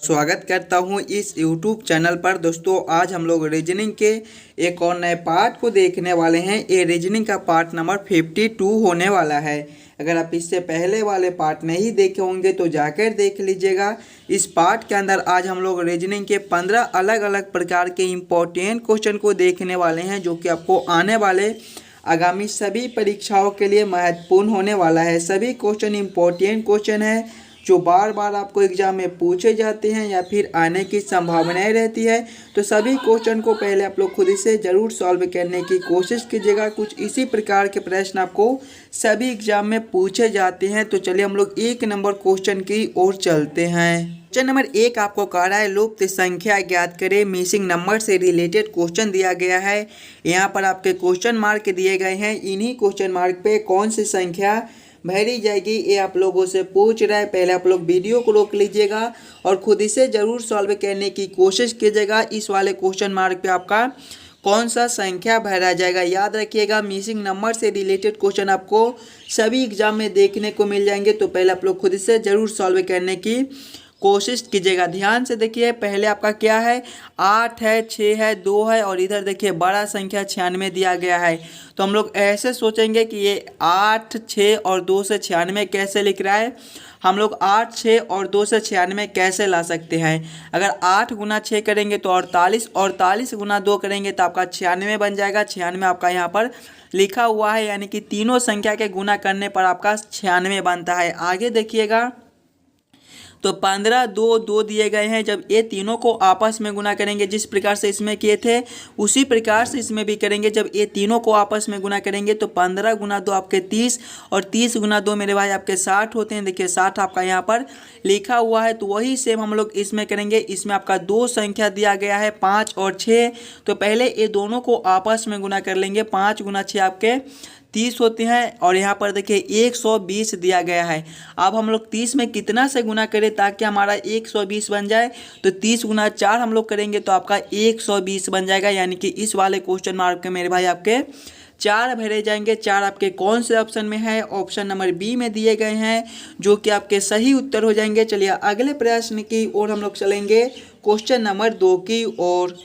स्वागत करता हूं इस YouTube चैनल पर। दोस्तों आज हम लोग रीजनिंग के एक और नए पार्ट को देखने वाले हैं। ये रीजनिंग का पार्ट नंबर 52 होने वाला है। अगर आप इससे पहले वाले पार्ट नहीं देखे होंगे तो जाकर देख लीजिएगा। इस पार्ट के अंदर आज हम लोग रीजनिंग के 15 अलग अलग प्रकार के इम्पोर्टेंट क्वेश्चन को देखने वाले हैं, जो कि आपको आने वाले आगामी सभी परीक्षाओं के लिए महत्वपूर्ण होने वाला है। सभी क्वेश्चन इम्पोर्टेंट क्वेश्चन है जो बार बार आपको एग्जाम में पूछे जाते हैं या फिर आने की संभावनाएं रहती है। तो सभी क्वेश्चन को पहले आप लोग खुद से ज़रूर सॉल्व करने की कोशिश कीजिएगा। कुछ इसी प्रकार के प्रश्न आपको सभी एग्जाम में पूछे जाते हैं। तो चलिए हम लोग एक नंबर क्वेश्चन की ओर चलते हैं। क्वेश्चन नंबर 1 आपको कह रहा है लुप्त संख्या ज्ञात करें। मिसिंग नंबर से रिलेटेड क्वेश्चन दिया गया है। यहाँ पर आपके क्वेश्चन मार्क दिए गए हैं। इन्हीं क्वेश्चन मार्क पे कौन सी संख्या भरी जाएगी ये आप लोगों से पूछ रहा है। पहले आप लोग वीडियो को रोक लीजिएगा और खुद से ज़रूर सॉल्व करने की कोशिश कीजिएगा। इस वाले क्वेश्चन मार्क पे आपका कौन सा संख्या भरा जाएगा। याद रखिएगा मिसिंग नंबर से रिलेटेड क्वेश्चन आपको सभी एग्जाम में देखने को मिल जाएंगे। तो पहले आप लोग खुद से ज़रूर सॉल्व करने की कोशिश कीजिएगा। ध्यान से देखिए, पहले आपका क्या है, 8 है, 6 है, 2 है और इधर देखिए बड़ा संख्या 96 दिया गया है। तो हम लोग ऐसे सोचेंगे कि ये 8, 6 और 2 से 96 कैसे लिख रहा है। हम लोग 8, 6 और 2 से 96 कैसे ला सकते हैं। अगर 8 गुना 6 करेंगे तो 48, 48 गुना 2 करेंगे तो आपका 96 बन जाएगा। 96 आपका यहाँ पर लिखा हुआ है, यानी कि तीनों संख्या के गुना करने पर आपका 96 बनता है। आगे देखिएगा तो 15, 2, 2 दिए गए हैं। जब ये तीनों को आपस में गुना करेंगे, जिस प्रकार से इसमें किए थे उसी प्रकार से इसमें भी करेंगे। जब ये तीनों को आपस में गुना करेंगे तो 15 गुना 2 आपके 30 और 30 गुना 2 मेरे भाई आपके 60 होते हैं। देखिए 60 आपका यहाँ पर लिखा हुआ है। तो वही सेम हम लोग इसमें करेंगे। इसमें आपका दो संख्या दिया गया है 5 और 6। तो पहले ये दोनों को आपस में गुना कर लेंगे। 5 गुना 6 आपके 30 होते हैं और यहाँ पर देखिए 120 दिया गया है। अब हम लोग 30 में कितना से गुना करें ताकि हमारा 120 बन जाए। तो 30 गुना 4 हम लोग करेंगे तो आपका 120 बन जाएगा। यानी कि इस वाले क्वेश्चन मार्क के मेरे भाई आपके 4 भरे जाएंगे। 4 आपके कौन से ऑप्शन में है, ऑप्शन नंबर बी में दिए गए हैं, जो कि आपके सही उत्तर हो जाएंगे। चलिए अगले प्रश्न की ओर हम लोग चलेंगे, क्वेश्चन नंबर 2 की ओर।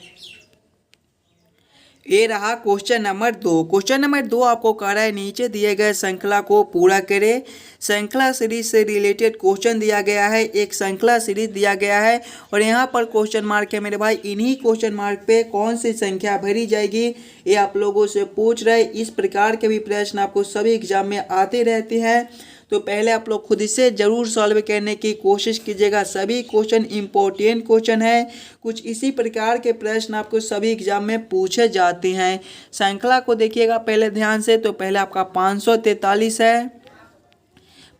ये रहा क्वेश्चन नंबर 2। क्वेश्चन नंबर 2 आपको कह रहा है नीचे दिए गए श्रृंखला को पूरा करें। श्रृंखला सीरीज से रिलेटेड क्वेश्चन दिया गया है। एक श्रृंखला सीरीज दिया गया है और यहाँ पर क्वेश्चन मार्क है मेरे भाई। इन्हीं क्वेश्चन मार्क पे कौन सी संख्या भरी जाएगी ये आप लोगों से पूछ रहे हैं। इस प्रकार के भी प्रश्न आपको सभी एग्जाम में आते रहते हैं। तो पहले आप लोग खुद से ज़रूर सॉल्व करने की कोशिश कीजिएगा। सभी क्वेश्चन इम्पोर्टेंट क्वेश्चन है। कुछ इसी प्रकार के प्रश्न आपको सभी एग्जाम में पूछे जाते हैं। श्रृंखला को देखिएगा पहले ध्यान से। तो पहले आपका 543 है।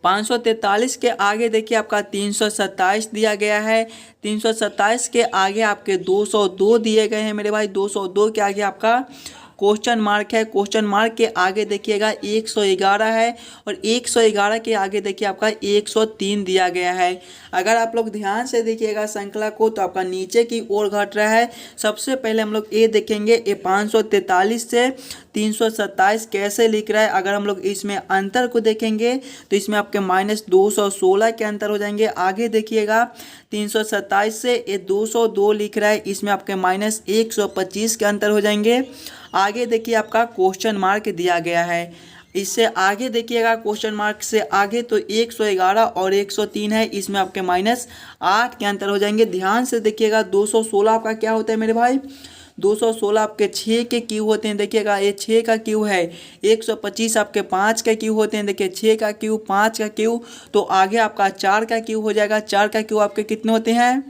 543 के आगे देखिए आपका 327 दिया गया है। 327 के आगे आपके 202 दिए गए हैं मेरे भाई। 202 के आगे आपका क्वेश्चन मार्क है। क्वेश्चन मार्क के आगे देखिएगा 111 है और 111 के आगे देखिए आपका 103 दिया गया है। अगर आप लोग ध्यान से देखिएगा श्रृंखला को तो आपका नीचे की ओर घट रहा है। सबसे पहले हम लोग ये देखेंगे ये 543 से 327 कैसे लिख रहा है। अगर हम लोग इसमें अंतर को देखेंगे तो इसमें आपके -216 के अंतर हो जाएंगे। आगे देखिएगा 327 से ये 202 लिख रहा है, इसमें आपके -125 के अंतर हो जाएंगे। आगे देखिए आपका क्वेश्चन मार्क दिया गया है। इससे आगे देखिएगा क्वेश्चन मार्क से आगे तो 111 और 103 है, इसमें आपके -8 के अंतर हो जाएंगे। ध्यान से देखिएगा 216 आपका क्या होता है मेरे भाई, 216 आपके 6 के क्यू होते हैं। देखिएगा ये 6 का क्यू है। 125 आपके 5 का क्यू होते हैं। देखिए 6 का क्यू, 5 का क्यू, तो आगे आपका 4 का क्यू हो जाएगा। 4 का क्यू आपके कितने होते हैं,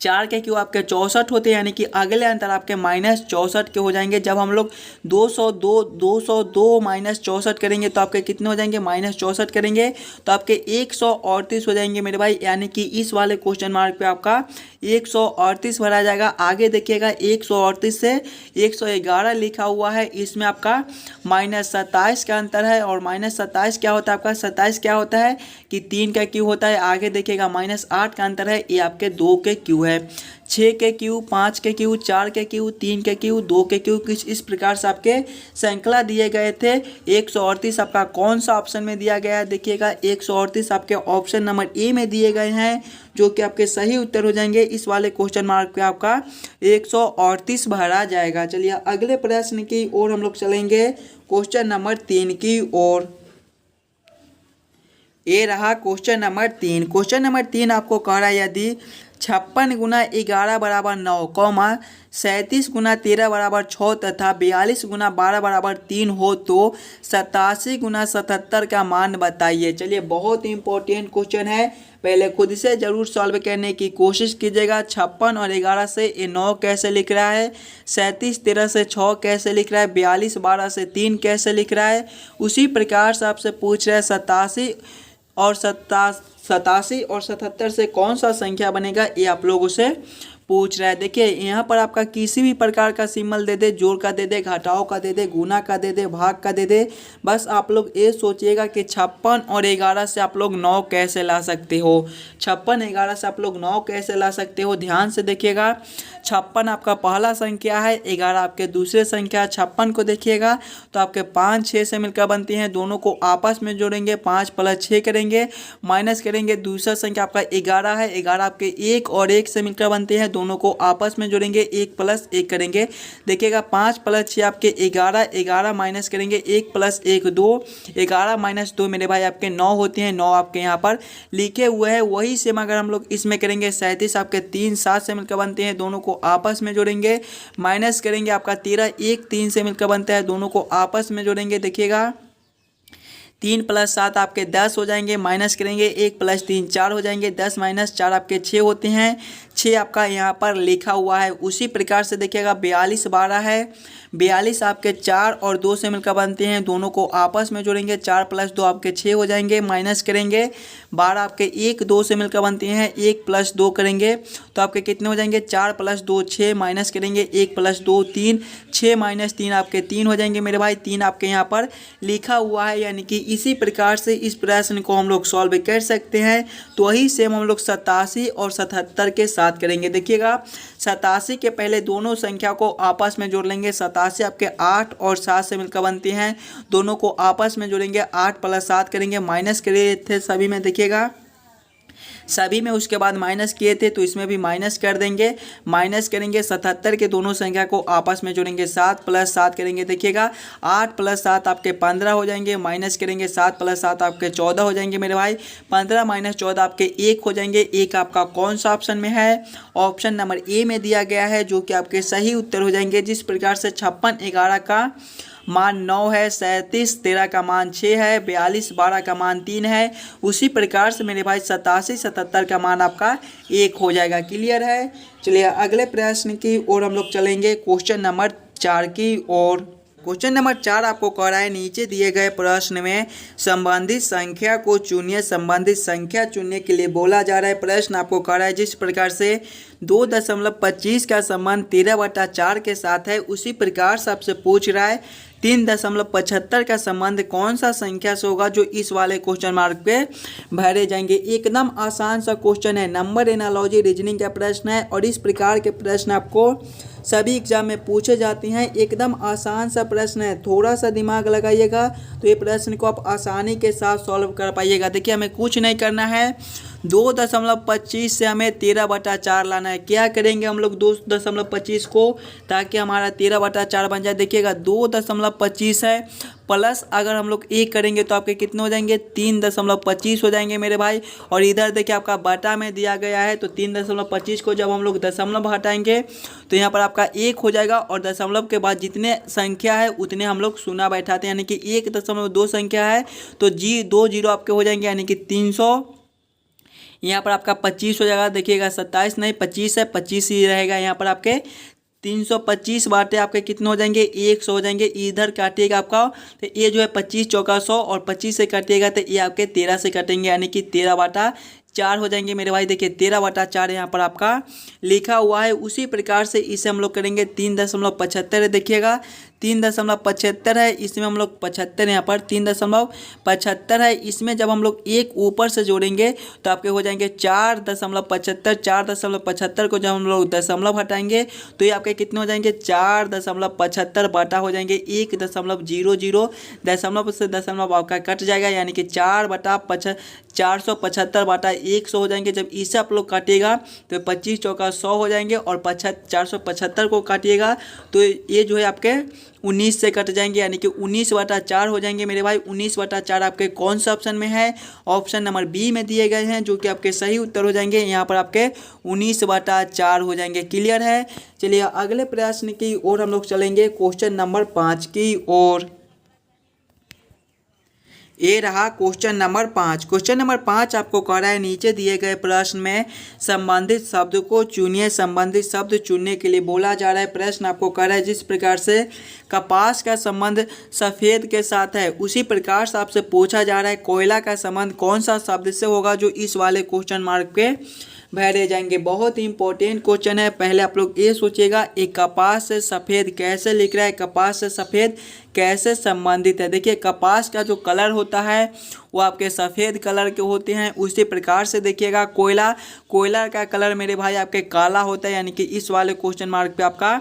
4 के क्यू आपके 64 होते हैं। यानी कि अगले अंतर आपके -64 के हो जाएंगे। जब हम लोग 202 -64 करेंगे तो आपके कितने हो जाएंगे, -64 करेंगे तो आपके 138 हो जाएंगे मेरे भाई। यानी कि इस वाले क्वेश्चन मार्क पे आपका 138 भरा जाएगा। आगे देखिएगा 138 से 111 लिखा हुआ है, इसमें आपका -27 का अंतर है। और -27 क्या होता है आपका, 27 क्या होता है कि 3 का क्यू होता है। आगे देखिएगा -8 का अंतर है, ये आपके 2 के क्यू है। 6 के क्यूब, 5 के क्यूब, 4 के क्यूब, 3 के क्यूब, 2 के क्यूब, कुछ इस प्रकार से आपके श्रृंखला दिए गए थे। 138 आपका कौन सा ऑप्शन में दिया गया है? देखिएगा 138 आपके ऑप्शन नंबर ए में दिए गए हैं, जो कि आपके सही उत्तर हो जाएंगे। इस वाले क्वेश्चन मार्क पे आपका 138 भरा जाएगा। चलिए अगले प्रश्न की ओर हम लोग चलेंगे, क्वेश्चन नंबर 3 की ओर। ये रहा क्वेश्चन नंबर 3। क्वेश्चन नंबर 3 आपको कह रहा है यदि 56 गुना 11 बराबर 9, 37 गुना 13 बराबर 6 तथा 42 गुना 12 बराबर 3 हो तो 87 गुना 77 का मान बताइए। चलिए बहुत इंपॉर्टेंट क्वेश्चन है, पहले खुद से जरूर सॉल्व करने की कोशिश कीजिएगा। 56 और 11 से ये 9 कैसे लिख रहा है, 37 13 से 6 कैसे लिख रहा है, 42 12 से 3 कैसे लिख रहा है। उसी प्रकार से आपसे पूछ रहा है 87 और 77 से कौन सा संख्या बनेगा, ये आप लोगों से पूछ रहा है। देखिए यहाँ पर आपका किसी भी प्रकार का सिंबल दे दे, जोड़ का दे दे, घटाव का दे दे, गुना का दे दे, भाग का दे दे, बस आप लोग ये सोचिएगा कि 56 और 11 से आप लोग 9 कैसे ला सकते हो। 56 11 से आप लोग 9 कैसे ला सकते हो, ध्यान से देखिएगा। 56 आपका पहला संख्या है, 11 आपके दूसरे संख्या है। 56 को देखिएगा तो आपके 5 6 से मिलकर बनती हैं, दोनों को आपस में जोड़ेंगे, 5 + 6 करेंगे, माइनस करेंगे। दूसरा संख्या आपका 11 है, 11 आपके 1 और 1 से मिलकर बनते हैं, दोनों को आपस में जोड़ेंगे, 1 + 1 करेंगे। देखिएगा 5 + 6 आपके 11, 11 माइनस करेंगे, 1 + 1 2, 11 - 2 मेरे भाई आपके 9 होते हैं। 9 आपके यहाँ पर लिखे हुए हैं, वही सेम अगर हम लोग इसमें करेंगे 37 आपके 3 7 से मिलकर बनते हैं, दोनों को आपस में जोड़ेंगे, माइनस करेंगे आपका 13 1 3 से मिलकर बनता है, दोनों को आपस में जोड़ेंगे। देखिएगा 3 + 7 आपके 10 हो जाएंगे, माइनस करेंगे 1 + 3 4 हो जाएंगे, 10 - 4 आपके 6 होते हैं। 6 आपका यहाँ पर लिखा हुआ है। उसी प्रकार से देखिएगा 42 12 है, 42 आपके 4 और 2 से मिलकर बनते हैं, दोनों को आपस में जोड़ेंगे, 4 + 2 आपके 6 हो जाएंगे, माइनस करेंगे 12 आपके 1 2 से मिलकर बनते हैं, 1 + 2 करेंगे तो आपके कितने हो जाएंगे, 4 + 2 6, माइनस करेंगे 1 + 2 3, 6 - 3 आपके 3 हो जाएंगे मेरे भाई। 3 आपके यहाँ पर लिखा हुआ है, यानी कि इसी प्रकार से इस प्रश्न को हम लोग सॉल्व कर सकते हैं। तो वही सेम हम लोग 87 और 77 के साथ करेंगे। देखिएगा 87 के पहले दोनों संख्या को आपस में जोड़ लेंगे। 87 आपके 8 और 7 से मिलकर बनते हैं, दोनों को आपस में जोड़ेंगे, 8 + 7 करेंगे, माइनस करे थे सभी में, देखिएगा सभी में उसके बाद माइनस किए थे तो इसमें भी माइनस कर देंगे, माइनस करेंगे 77 के दोनों संख्या को आपस में जोड़ेंगे, 7 + 7 करेंगे। देखिएगा 8 + 7 आपके 15 हो जाएंगे, माइनस करेंगे 7 + 7 आपके 14 हो जाएंगे मेरे भाई। 15 - 14 आपके 1 हो जाएंगे। 1 आपका कौन सा ऑप्शन में है, ऑप्शन नंबर ए में दिया गया है, जो कि आपके सही उत्तर हो जाएंगे। जिस प्रकार से 56 11 का मान 9 है, 37 13 का मान 6 है, 42 12 का मान 3 है, उसी प्रकार से मेरे भाई 87 77 का मान आपका 1 हो जाएगा। क्लियर है। चलिए अगले प्रश्न की ओर हम लोग चलेंगे, क्वेश्चन नंबर 4 की ओर। क्वेश्चन नंबर 4 आपको कह रहा है नीचे दिए गए प्रश्न में संबंधित संख्या को चुनिए। संबंधित संख्या चुनने के लिए बोला जा रहा है। प्रश्न आपको कह रहा है जिस प्रकार से 2.25 का संबंध 13/4 के साथ है, उसी प्रकार से आपसे पूछ रहा है 3.75 का संबंध कौन सा संख्या से होगा, जो इस वाले क्वेश्चन मार्क पे भरे जाएंगे। एकदम आसान सा क्वेश्चन है, नंबर एनालॉजी रीजनिंग का प्रश्न है, और इस प्रकार के प्रश्न आपको सभी एग्जाम में पूछे जाते हैं। एकदम आसान सा प्रश्न है, थोड़ा सा दिमाग लगाइएगा तो ये प्रश्न को आप आसानी के साथ सॉल्व कर पाइएगा। देखिए हमें कुछ नहीं करना है, 2.25 से हमें 13/4 लाना है। क्या करेंगे हम लोग 2.25 को, ताकि हमारा 13/4 बन जाए। देखिएगा 2.25 है, प्लस अगर हम लोग 1 करेंगे तो आपके कितने हो जाएंगे, 3.25 हो जाएंगे मेरे भाई। और इधर देखिए आपका बटा में दिया गया है, तो 3.25 को जब हम लोग दशमलव हटाएंगे तो यहाँ पर आपका 1 हो जाएगा, और दशमलव के बाद जितने संख्या है उतने हम लोग शून्य बैठाते हैं, यानी कि 1.2 संख्या है तो 2 जीरो आपके हो जाएंगे, यानी कि 300। यहाँ पर आपका 25 हो जाएगा। देखिएगा 27 नहीं 25 है, 25 ही रहेगा। यहाँ पर आपके 325 बाटे आपके कितने हो जाएंगे, 100 हो जाएंगे। इधर काटिएगा आपका, तो ये जो है 25 चौका 100, और 25 से काटिएगा तो ये आपके 13 से कटेंगे, यानी कि 13/4 हो जाएंगे मेरे भाई। देखिए 13/4 यहाँ पर आपका लिखा हुआ है। उसी प्रकार से इसे हम लोग करेंगे 3.75। देखिएगा 3.75 है, इसमें हम लोग 75 यहाँ पर 3.75 है। इसमें जब हम लोग एक ऊपर से जोड़ेंगे तो आपके हो जाएंगे 4.75। 4.75 को जब हम लोग दशमलव हटाएंगे तो ये आपके कितने हो जाएंगे 4.75 बटा हो जाएंगे 1.00। दशमलव से दशमलव आपका कट जाएगा, यानी कि 475 बटा 100 हो जाएंगे। जब इसे आप लोग काटिएगा तो 25 चौका 100 हो जाएंगे और 475 को काटिएगा तो ये जो है आपके 19 से कट जाएंगे, यानी कि 19/4 हो जाएंगे मेरे भाई। 19/4 आपके कौन सा ऑप्शन में है? ऑप्शन नंबर बी में दिए गए हैं, जो कि आपके सही उत्तर हो जाएंगे। यहाँ पर आपके 19/4 हो जाएंगे। क्लियर है? चलिए अगले प्रश्न की ओर हम लोग चलेंगे, क्वेश्चन नंबर 5 की ओर। ये रहा क्वेश्चन नंबर 5। क्वेश्चन नंबर 5 आपको कह रहा है नीचे दिए गए प्रश्न में संबंधित शब्द को चुनिए। संबंधित शब्द चुनने के लिए बोला जा रहा है। प्रश्न आपको कह रहा है जिस प्रकार से कपास का संबंध सफ़ेद के साथ है, उसी प्रकार से आपसे पूछा जा रहा है कोयला का संबंध कौन सा शब्द से होगा, जो इस वाले क्वेश्चन मार्क पे भरे जाएंगे। बहुत ही इंपॉर्टेंट क्वेश्चन है। पहले आप लोग ये सोचिएगा, एक कपास से सफ़ेद कैसे लिख रहा है, कपास से सफ़ेद कैसे संबंधित है। देखिए कपास का जो कलर होता है वो आपके सफ़ेद कलर के होते हैं। उसी प्रकार से देखिएगा कोयला का कलर मेरे भाई आपके काला होता है, यानी कि इस वाले क्वेश्चन मार्क पे आपका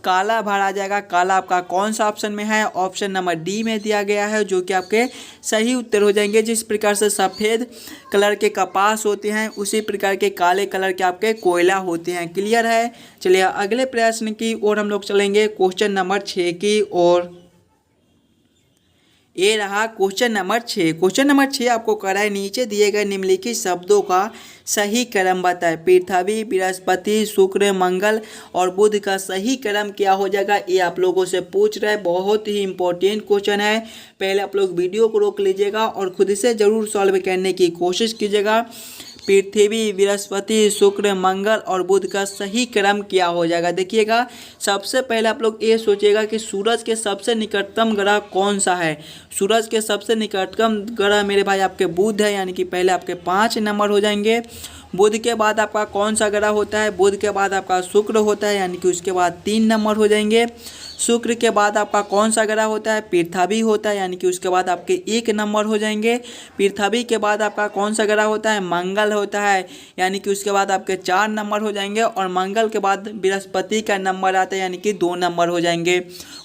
काला भर आ जाएगा। काला आपका कौन सा ऑप्शन में है? ऑप्शन नंबर डी में दिया गया है, जो कि आपके सही उत्तर हो जाएंगे। जिस प्रकार से सफ़ेद कलर के कपास होते हैं, उसी प्रकार के काले कलर के आपके कोयला होते हैं। क्लियर है? चलिए अगले प्रश्न की ओर हम लोग चलेंगे, क्वेश्चन नंबर 6 की ओर। ये रहा क्वेश्चन नंबर 6। क्वेश्चन नंबर 6 आपको कह रहा है नीचे दिए गए निम्नलिखित शब्दों का सही क्रम बताएं। पृथ्वी, बृहस्पति, शुक्र, मंगल और बुध का सही क्रम क्या हो जाएगा, ये आप लोगों से पूछ रहा है। बहुत ही इंपॉर्टेंट क्वेश्चन है। पहले आप लोग वीडियो को रोक लीजिएगा और खुद से ज़रूर सॉल्व करने की कोशिश कीजिएगा। पृथ्वी, बृहस्पति, शुक्र, मंगल और बुध का सही क्रम क्या हो जाएगा। देखिएगा सबसे पहले आप लोग ये सोचिएगा कि सूरज के सबसे निकटतम ग्रह कौन सा है। सूरज के सबसे निकटतम ग्रह मेरे भाई आपके बुध है, यानी कि पहले आपके 5 नंबर हो जाएंगे। बुध के बाद आपका कौन सा ग्रह होता है? बुध के बाद आपका शुक्र होता है, यानी कि उसके बाद 3 नंबर हो जाएंगे। शुक्र के बाद आपका कौन सा ग्रह होता है? पृथ्वी होता है, यानी कि उसके बाद आपके 1 नंबर हो जाएंगे। पृथ्वी के बाद आपका कौन सा ग्रह होता है? मंगल होता है, यानी कि उसके बाद आपके 4 नंबर हो जाएंगे। और मंगल के बाद बृहस्पति का नंबर आता है, यानी कि 2 नंबर हो जाएंगे।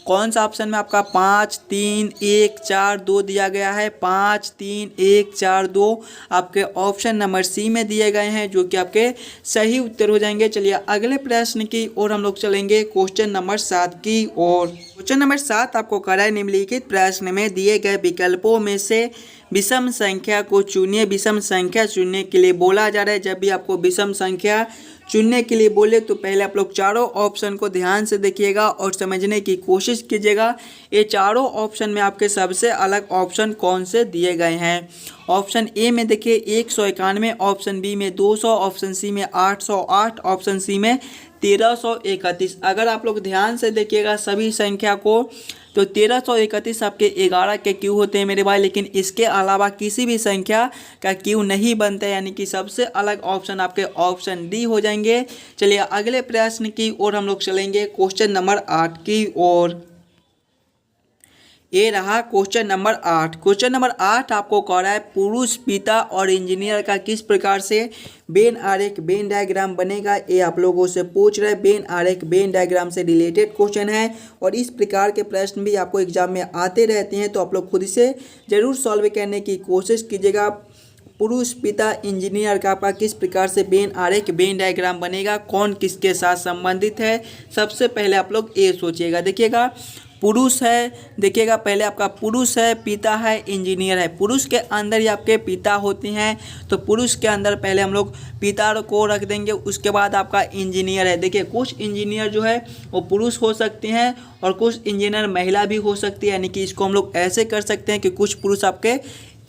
कौन सा ऑप्शन में आपका 5, 3, 1, 4, 2 दिया गया है? 5, 3, 1, 4, 2 आपके ऑप्शन नंबर सी में दिए गए हैं, जो कि आपके सही उत्तर हो जाएंगे। चलिए अगले प्रश्न की ओर हम लोग चलेंगे, क्वेश्चन नंबर 7 की ओर। क्वेश्चन नंबर 7 आपको कह रहा है निम्नलिखित प्रश्न में दिए गए विकल्पों में से विषम संख्या को चुनिए। विषम संख्या चुनने के लिए बोला जा रहा है। जब भी आपको विषम संख्या चुनने के लिए बोले तो पहले आप लोग चारों ऑप्शन को ध्यान से देखिएगा और समझने की कोशिश कीजिएगा। ये चारों ऑप्शन में आपके सबसे अलग ऑप्शन कौन से दिए गए हैं। ऑप्शन ए में देखिए 191, ऑप्शन बी में 200, ऑप्शन सी में 808, ऑप्शन सी में 1331। अगर आप लोग ध्यान से देखिएगा सभी संख्या को तो 1331 आपके 11 के क्यू होते हैं मेरे भाई, लेकिन इसके अलावा किसी भी संख्या का क्यू नहीं बनता है, यानी कि सबसे अलग ऑप्शन आपके ऑप्शन डी हो जाएंगे। चलिए अगले प्रश्न की ओर हम लोग चलेंगे, क्वेश्चन नंबर 8 की ओर। ये रहा क्वेश्चन नंबर 8। क्वेश्चन नंबर 8 आपको कह रहा है पुरुष, पिता और इंजीनियर का किस प्रकार से वेन आरेख वेन डायग्राम बनेगा, ये आप लोगों से पूछ रहे हैं। वेन आरेख वेन डायग्राम से रिलेटेड क्वेश्चन है और इस प्रकार के प्रश्न भी आपको एग्जाम में आते रहते हैं, तो आप लोग खुद से ज़रूर सॉल्व करने की कोशिश कीजिएगा। पुरुष, पिता, इंजीनियर का आपका किस प्रकार से वेन आरेख वेन डायग्राम बनेगा, कौन किसके साथ संबंधित है, सबसे पहले आप लोग ये सोचिएगा। देखिएगा पुरुष है, देखिएगा पहले आपका पुरुष है, पिता है, इंजीनियर है। पुरुष के अंदर ही आपके पिता होते हैं, तो पुरुष के अंदर पहले हम लोग पिता को रख देंगे। उसके बाद आपका इंजीनियर है। देखिए कुछ इंजीनियर जो है वो पुरुष हो सकते हैं और कुछ इंजीनियर महिला भी हो सकती है, यानी कि इसको हम लोग ऐसे कर सकते हैं कि कुछ पुरुष आपके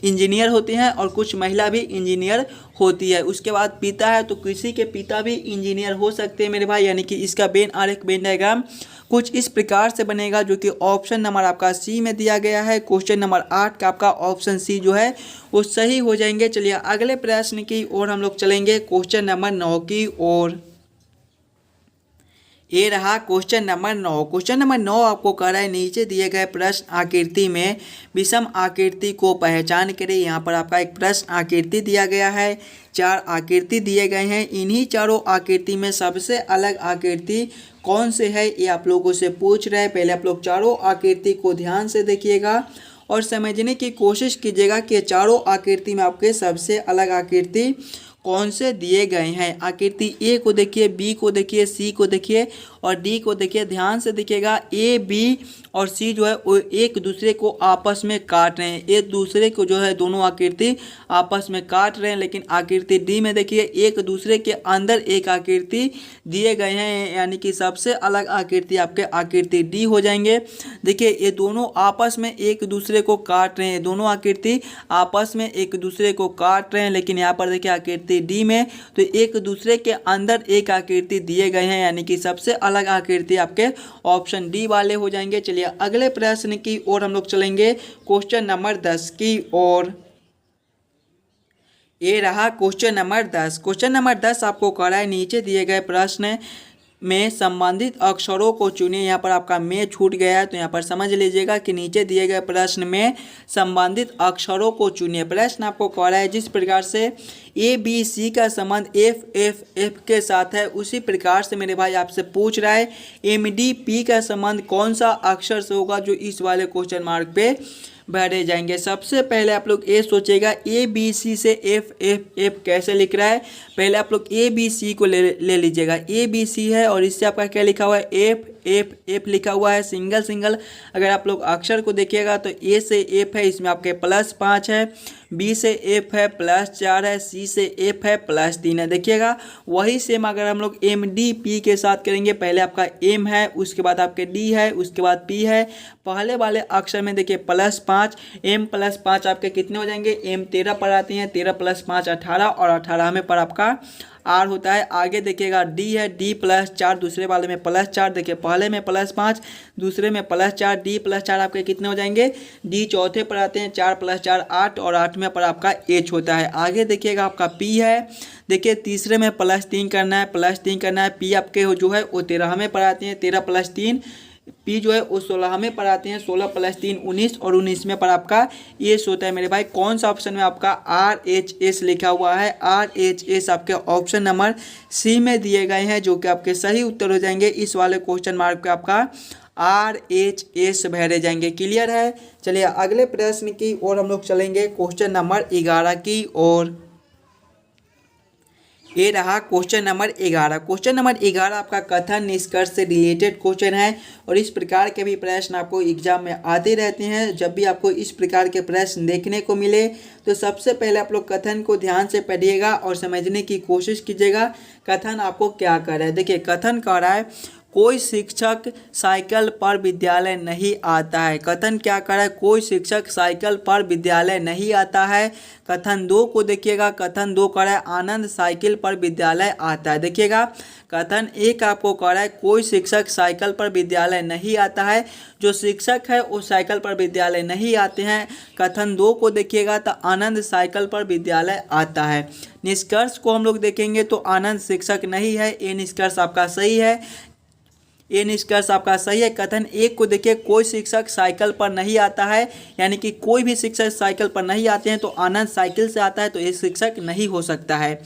इंजीनियर होते हैं और कुछ महिला भी इंजीनियर होती है। उसके बाद पिता है, तो किसी के पिता भी इंजीनियर हो सकते हैं मेरे भाई, यानी कि इसका वेन आरेख वेन डायग्राम कुछ इस प्रकार से बनेगा, जो कि ऑप्शन नंबर आपका सी में दिया गया है। क्वेश्चन नंबर 8 का आपका ऑप्शन सी जो है वो सही हो जाएंगे। चलिए अगले प्रश्न की ओर हम लोग चलेंगे, क्वेश्चन नंबर 9 की ओर। ये रहा क्वेश्चन नंबर 9। क्वेश्चन नंबर 9 आपको कह रहा है नीचे दिए गए प्रश्न आकृति में विषम आकृति को पहचान करें। यहाँ पर आपका एक प्रश्न आकृति दिया गया है, 4 आकृति दिए गए हैं। इन्हीं चारों आकृति में सबसे अलग आकृति कौन से है ये आप लोगों से पूछ रहे हैं। पहले आप लोग चारों आकृति को ध्यान से देखिएगा और समझने की कोशिश कीजिएगा कि चारों आकृति में आपके सबसे अलग आकृति कौन से दिए गए हैं। आकृति ए को देखिए, बी को देखिए, सी को देखिए और डी को देखिए। ध्यान से देखिएगा, ए बी और सी जो है वो एक दूसरे को आपस में काट रहे हैं, एक दूसरे को जो है दोनों आकृति आपस में काट रहे हैं। लेकिन आकृति डी में देखिए एक दूसरे के अंदर एक आकृति दिए गए हैं, यानी कि सबसे अलग आकृति आपके आकृति डी हो जाएंगे। देखिए ये दोनों आपस में एक दूसरे को काट रहे हैं, दोनों आकृति आपस में एक दूसरे को काट रहे हैं। लेकिन यहाँ पर देखिए आकृति डी में तो एक दूसरे के अंदर एक आकृति दिए गए हैं, यानी कि सबसे अलग आकृति आपके ऑप्शन डी वाले हो जाएंगे। चलिए अगले प्रश्न की ओर हम लोग चलेंगे, क्वेश्चन नंबर 10 की ओर। ये रहा क्वेश्चन नंबर 10। क्वेश्चन नंबर 10 आपको कह रहा है नीचे दिए गए प्रश्न में संबंधित अक्षरों को चुनिए। यहाँ पर आपका में छूट गया है तो यहाँ पर समझ लीजिएगा कि नीचे दिए गए प्रश्न में संबंधित अक्षरों को चुनिए। प्रश्न आपको कह रहा है जिस प्रकार से ए बी सी का संबंध एफ एफ एफ के साथ है उसी प्रकार से मेरे भाई आपसे पूछ रहा है एम डी पी का संबंध कौन सा अक्षर से होगा जो इस वाले क्वेश्चन मार्क पे भरे जाएंगे। सबसे पहले आप लोग ये सोचेगा ए बी सी से एफ एफ एफ कैसे लिख रहा है। पहले आप लोग ए बी सी को ले लीजिएगा। ए बी सी है और इससे आपका क्या लिखा हुआ है एफ एफ एफ लिखा हुआ है सिंगल सिंगल। अगर आप लोग अक्षर को देखिएगा तो ए से एफ है, इसमें आपके +5 है, बी से एफ है +4 है, सी से एफ है +3 है। देखिएगा वही सेम अगर हम लोग एम डी पी के साथ करेंगे, पहले आपका एम है, उसके बाद आपके डी है, उसके बाद पी है। पहले वाले अक्षर में देखिए +5, एम +5 आपके कितने हो जाएंगे, एम 13 पर आते हैं, 13 + 5 18 और 18वें पर आपका आर होता है। आगे देखिएगा डी है, डी +4, दूसरे वाले में +4, देखिए पहले में +5, दूसरे में +4, डी +4 आपके कितने हो जाएंगे, डी चौथे पर आते हैं, 4 + 4 8 और 8वें पर आपका एच होता है। आगे देखिएगा आपका पी है, देखिए तीसरे में +3 करना है, +3 करना है। पी आपके जो है वो 13वें पर आते हैं, 13 + 3, पी जो है वो 16वें पर आते हैं, 16 + 3 19 और 19वें पर आपका एस होता है। मेरे भाई कौन सा ऑप्शन में आपका RHS लिखा हुआ है, RHS आपके ऑप्शन नंबर सी में दिए गए हैं, जो कि आपके सही उत्तर हो जाएंगे। इस वाले क्वेश्चन मार्क पे आपका RHS भरे जाएंगे। क्लियर है। चलिए अगले प्रश्न की ओर हम लोग चलेंगे, क्वेश्चन नंबर 11 की ओर। ये रहा क्वेश्चन नंबर 11। क्वेश्चन नंबर 11 आपका कथन निष्कर्ष से रिलेटेड क्वेश्चन है और इस प्रकार के भी प्रश्न आपको एग्जाम में आते रहते हैं। जब भी आपको इस प्रकार के प्रश्न देखने को मिले तो सबसे पहले आप लोग कथन को ध्यान से पढ़िएगा और समझने की कोशिश कीजिएगा कथन आपको क्या कर रहा है। देखिए कथन कह रहा है कोई शिक्षक साइकिल पर विद्यालय नहीं आता है। कथन क्या कर रहा है, कोई शिक्षक साइकिल पर विद्यालय नहीं आता है। कथन 2 को देखिएगा, कथन 2 कह रहा है आनंद साइकिल पर विद्यालय आता है। देखिएगा कथन 1 आपको कह रहा है कोई शिक्षक साइकिल पर विद्यालय नहीं आता है, जो शिक्षक है वो साइकिल पर विद्यालय नहीं आते हैं। कथन 2 को देखिएगा तो आनंद साइकिल पर विद्यालय आता है। निष्कर्ष को हम लोग देखेंगे तो आनंद शिक्षक नहीं है, ये निष्कर्ष आपका सही है, ये निष्कर्ष आपका सही है। कथन 1 को देखिए कोई शिक्षक साइकिल पर नहीं आता है, यानी कि कोई भी शिक्षक साइकिल पर नहीं आते हैं तो आनंद साइकिल से आता है, तो ये शिक्षक नहीं हो सकता है।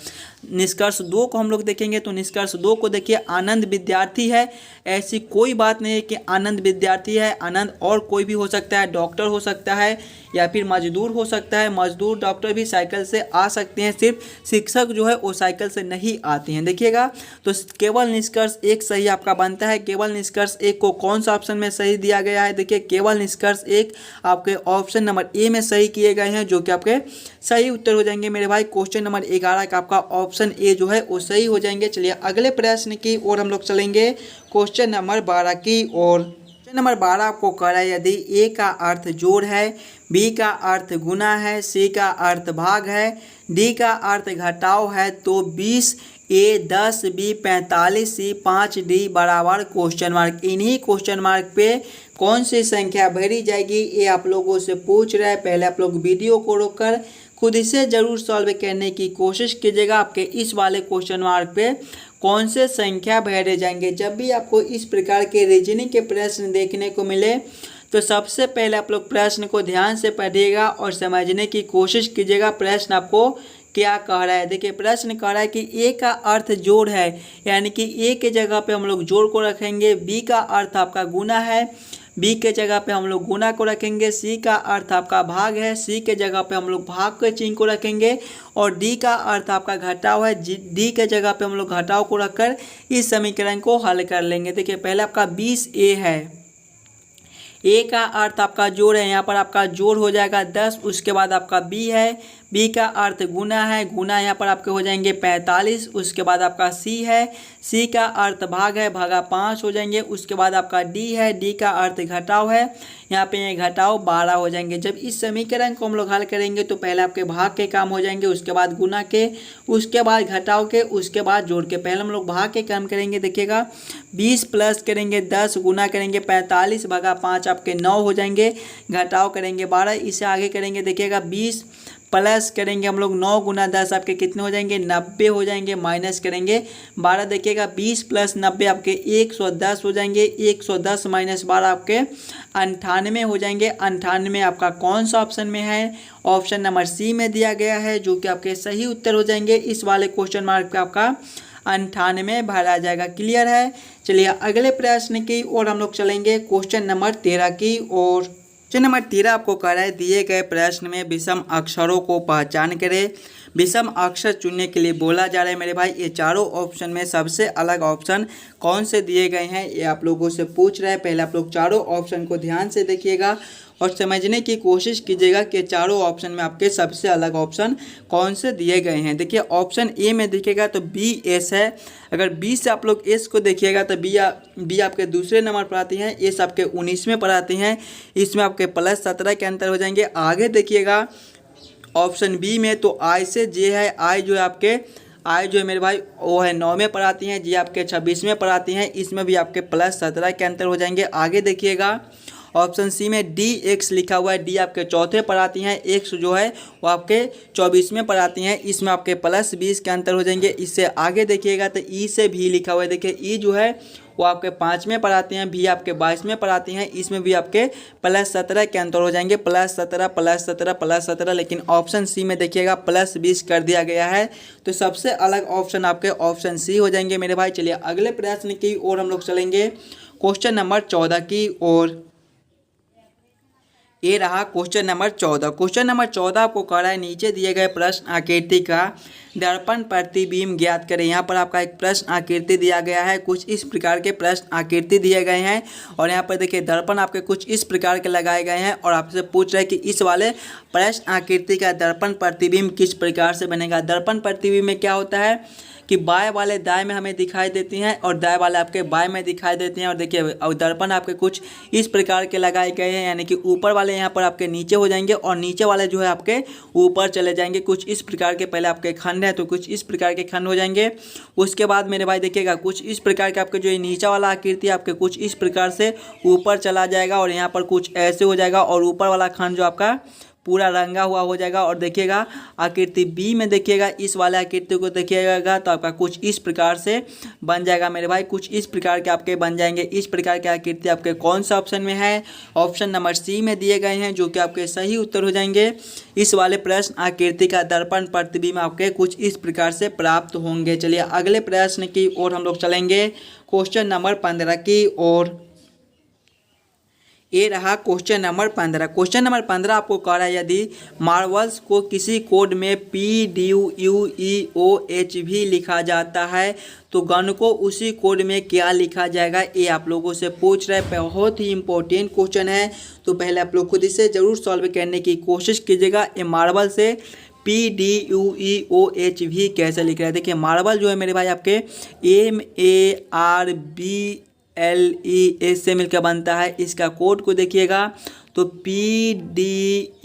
निष्कर्ष 2 को हम लोग देखेंगे तो निष्कर्ष 2 को देखिए आनंद विद्यार्थी है। ऐसी कोई बात नहीं है कि आनंद विद्यार्थी है, आनंद और कोई भी हो सकता है, डॉक्टर हो सकता है या फिर मजदूर हो सकता है। मजदूर डॉक्टर भी साइकिल से आ सकते हैं, सिर्फ शिक्षक जो है वो साइकिल से नहीं आते हैं। देखिएगा तो केवल निष्कर्ष 1 सही आपका बनता है। केवल निष्कर्ष 1 को कौन सा ऑप्शन में सही दिया गया है, देखिए केवल निष्कर्ष 1 आपके ऑप्शन नंबर ए में सही किए गए हैं, जो कि आपके सही उत्तर हो जाएंगे। मेरे भाई क्वेश्चन नंबर 11 का आपका ऑप्शन ए जो है वो सही हो जाएंगे। चलिए अगले प्रश्न की ओर हम लोग चलेंगे, क्वेश्चन नंबर 12 की ओर। क्वेश्चन नंबर 12 आपको कह रहा है यदि ए का अर्थ जोड़ है, बी का अर्थ गुना है, सी का अर्थ भाग है, डी का अर्थ घटाव है तो 20 ए 10 बी 45 सी 5 डी बराबर क्वेश्चन मार्क। इन्हीं क्वेश्चन मार्क पे कौन सी संख्या भरी जाएगी ये आप लोगों से पूछ रहा है। पहले आप लोग वीडियो को रोककर खुद इसे ज़रूर सॉल्व करने की कोशिश कीजिएगा। आपके इस वाले क्वेश्चन मार्क पे कौन से संख्या भरे जाएंगे। जब भी आपको इस प्रकार के रीजनिंग के प्रश्न देखने को मिले तो सबसे पहले आप लोग प्रश्न को ध्यान से पढ़िएगा और समझने की कोशिश कीजिएगा प्रश्न आपको क्या कह रहा है। देखिए प्रश्न कह रहा है कि ए का अर्थ जोड़ है, यानी कि ए के जगह पे हम लोग जोड़ को रखेंगे। बी का अर्थ आपका गुना है, बी के जगह पे हम लोग गुना को रखेंगे। सी का अर्थ आपका भाग है, सी के जगह पे हम लोग भाग के चिन्ह को रखेंगे। और डी का अर्थ आपका घटाव है, डी के जगह पे हम लोग घटाव को रखकर इस समीकरण को हल कर लेंगे। देखिए पहले आपका 20A है, ए का अर्थ आपका जोड़ है, यहाँ पर आपका जोड़ हो जाएगा 10। उसके बाद आपका बी है, बी का अर्थ गुना है, गुना यहाँ पर आपके हो जाएंगे 45। उसके बाद आपका सी है, सी का अर्थ भाग है, भागा 5 हो जाएंगे। उसके बाद आपका डी है, डी का अर्थ घटाव है, यहाँ पे ये घटाव 12 हो जाएंगे। जब इस समीकरण को हम लोग हल करेंगे तो पहले आपके भाग के काम हो जाएंगे, उसके बाद गुना के, उसके बाद घटाव के, उसके बाद जोड़ के। पहले हम लोग भाग के काम करेंगे। देखिएगा 20 प्लस करेंगे 10, गुना करेंगे 45, भागा 5 आपके 9 हो जाएंगे, घटाव करेंगे 12। इसे आगे करेंगे। देखिएगा 20 प्लस करेंगे हम लोग 9 गुना 10 आपके कितने हो जाएंगे 90 हो जाएंगे, माइनस करेंगे 12। देखिएगा 20 प्लस 90 आपके 110 हो जाएंगे, 110 माइनस 12 आपके 98 हो जाएंगे। 98 आपका कौन सा ऑप्शन में है? ऑप्शन नंबर सी में दिया गया है, जो कि आपके सही उत्तर हो जाएंगे। इस वाले क्वेश्चन मार्क पे आपका 98 भरा जाएगा। क्लियर है। चलिए अगले प्रश्न की ओर हम लोग चलेंगे, क्वेश्चन नंबर 13 की ओर। क्वेश्चन नंबर 13 आपको कह रहा है दिए गए प्रश्न में विषम अक्षरों को पहचान करें। विषम अक्षर चुनने के लिए बोला जा रहा है मेरे भाई। ये चारों ऑप्शन में सबसे अलग ऑप्शन कौन से दिए गए हैं ये आप लोगों से पूछ रहा है। पहले आप लोग चारों ऑप्शन को ध्यान से देखिएगा और समझने की कोशिश कीजिएगा कि चारों ऑप्शन में आपके सबसे अलग ऑप्शन कौन से दिए गए हैं। देखिए ऑप्शन ए में देखिएगा तो BS है। अगर बी से आप लोग एस को देखिएगा तो बी आपके दूसरे नंबर पर आती हैं, एस आपके 19वें पर आती हैं। इसमें आपके +17 के अंतर हो जाएंगे। आगे देखिएगा ऑप्शन बी में तो आई से जे है, आई जो है आपके आई जो है मेरे भाई वो है 9वें पर आती हैं, जी आपके 26वें पर आती हैं। इसमें भी आपके +17 के अंतर हो जाएंगे। आगे देखिएगा ऑप्शन सी में DX लिखा हुआ है, डी आपके चौथे पर आती हैं, एक्स जो है वो आपके 24वें पर आती हैं। इसमें आपके +20 के अंतर हो जाएंगे। इससे आगे देखिएगा तो ई से भी लिखा हुआ है। देखिए ई जो है वो आपके 5वें पर आते हैं, भी आपके 22वें पर आती हैं। इसमें भी आपके +17 के अंतर हो जाएंगे, +17 +17 +17। लेकिन ऑप्शन सी में देखिएगा +20 कर दिया गया है। तो सबसे अलग ऑप्शन आपके ऑप्शन सी हो जाएंगे मेरे भाई। चलिए अगले प्रश्न की ओर हम लोग चलेंगे, क्वेश्चन नंबर 14 की ओर। ये रहा क्वेश्चन नंबर 14। क्वेश्चन नंबर 14 आपको कह रहा है नीचे दिए गए प्रश्न आकृति का दर्पण प्रतिबिंब ज्ञात करें। यहाँ पर आपका एक प्रश्न आकृति दिया गया है। कुछ इस प्रकार के प्रश्न आकृति दिए गए हैं और यहाँ पर देखिए दर्पण आपके कुछ इस प्रकार के लगाए गए हैं और आपसे पूछ रहे हैं कि इस वाले प्रश्न आकृति का दर्पण प्रतिबिंब किस प्रकार से बनेगा। दर्पण प्रतिबिंब में क्या होता है कि बाएं वाले दाएं में हमें दिखाई देती हैं और दाएं वाले आपके बाएं में दिखाई देती हैं। और देखिए अब दर्पण आपके कुछ इस प्रकार के लगाए गए हैं, यानी कि ऊपर वाले यहाँ पर आपके नीचे हो जाएंगे और नीचे वाले जो है आपके ऊपर चले जाएंगे। कुछ इस प्रकार के पहले आपके खंड है तो कुछ इस प्रकार के खंड हो जाएंगे। उसके बाद मेरे भाई देखिएगा कुछ इस प्रकार के आपके जो नीचा वाला आकृति आपके कुछ इस प्रकार से ऊपर चला जाएगा और यहाँ पर कुछ ऐसे हो जाएगा और ऊपर वाला खंड जो आपका पूरा रंगा हुआ हो जाएगा। और देखिएगा आकृति बी में देखिएगा इस वाले आकृति को देखिएगा तो आपका कुछ इस प्रकार से बन जाएगा मेरे भाई। कुछ इस प्रकार के आपके बन जाएंगे। इस प्रकार के आकृति आपके कौन सा ऑप्शन में है? ऑप्शन नंबर सी में दिए गए हैं, जो कि आपके सही उत्तर हो जाएंगे। इस वाले प्रश्न आकृति का दर्पण प्रतिबिंब आपके कुछ इस प्रकार से प्राप्त होंगे। चलिए अगले प्रश्न की ओर हम लोग चलेंगे, क्वेश्चन नंबर 15 की ओर। ये रहा क्वेश्चन नंबर 15। क्वेश्चन नंबर 15 आपको कह रहा है यदि मार्बल्स को किसी कोड में PDUEOH भी लिखा जाता है तो गण को उसी कोड में क्या लिखा जाएगा, ये आप लोगों से पूछ रहे हैं। बहुत ही इंपॉर्टेंट क्वेश्चन है, तो पहले आप लोग खुद इसे ज़रूर सॉल्व करने की कोशिश कीजिएगा। ये मार्बल से PDUEOH भी कैसे लिख रहा है। देखिए मार्बल जो है मेरे भाई आपके MARBLE से मिलकर बनता है। इसका कोड को देखिएगा तो PDUEOH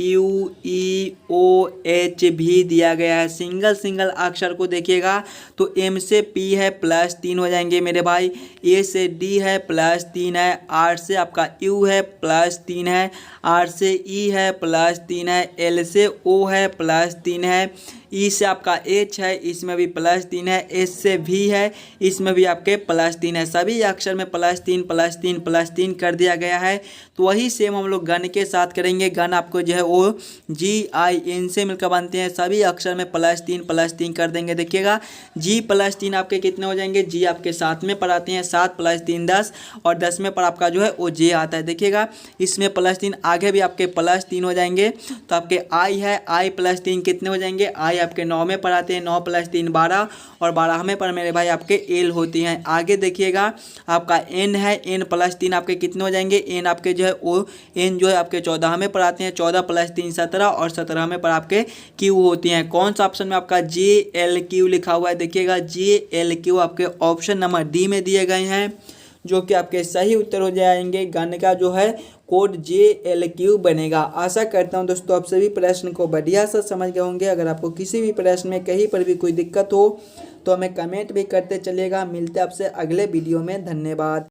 भी दिया गया है। सिंगल अक्षर को देखिएगा तो M से P है +3 हो जाएंगे मेरे भाई, A से D है +3 है, R से आपका U है +3 है, R से E है +3 है, L से O है +3 है, ई से आपका एच है, इसमें भी +3 है, एस से भी है, इसमें भी आपके +3 है। सभी अक्षर में +3 कर दिया गया है। तो वही सेम हम लोग गण के साथ करेंगे। गण आपको जो है वो GIN से मिलकर बनते हैं। सभी अक्षर में +3 कर देंगे। देखिएगा G+3 आपके कितने हो जाएंगे, जी आपके 7 में पर आते हैं, 7 + 3 10 और 10 में पर आपका जो है वो जे आता है। देखिएगा इसमें +3 आगे भी आपके +3 हो जाएंगे। तो आपके आई है, I+3 कितने हो जाएंगे, आई आपके 9 में पर आते हैं, 9 + 3 12 और 12 में पर मेरे भाई आपके एल होती हैं। आगे देखिएगा आपका N है, N+3 आपके कितने हो जाएंगे, N आपके जो है वो N जो है आपके 14 में पर आते हैं, 14 + 3 17 और 17 में पर आपके Q होती हैं। कौन सा ऑप्शन में आपका JLQ लिखा हुआ है, देखिएगा JLQ आपके ऑप्शन नंबर डी में दिए गए हैं, जो कि आपके सही उत्तर हो जाएंगे। गण का जो है कोड JLQ बनेगा। आशा करता हूं दोस्तों आप सभी प्रश्न को बढ़िया से समझ गए होंगे। अगर आपको किसी भी प्रश्न में कहीं पर भी कोई दिक्कत हो तो हमें कमेंट भी करते चलिएगा। मिलते हैं आपसे अगले वीडियो में। धन्यवाद।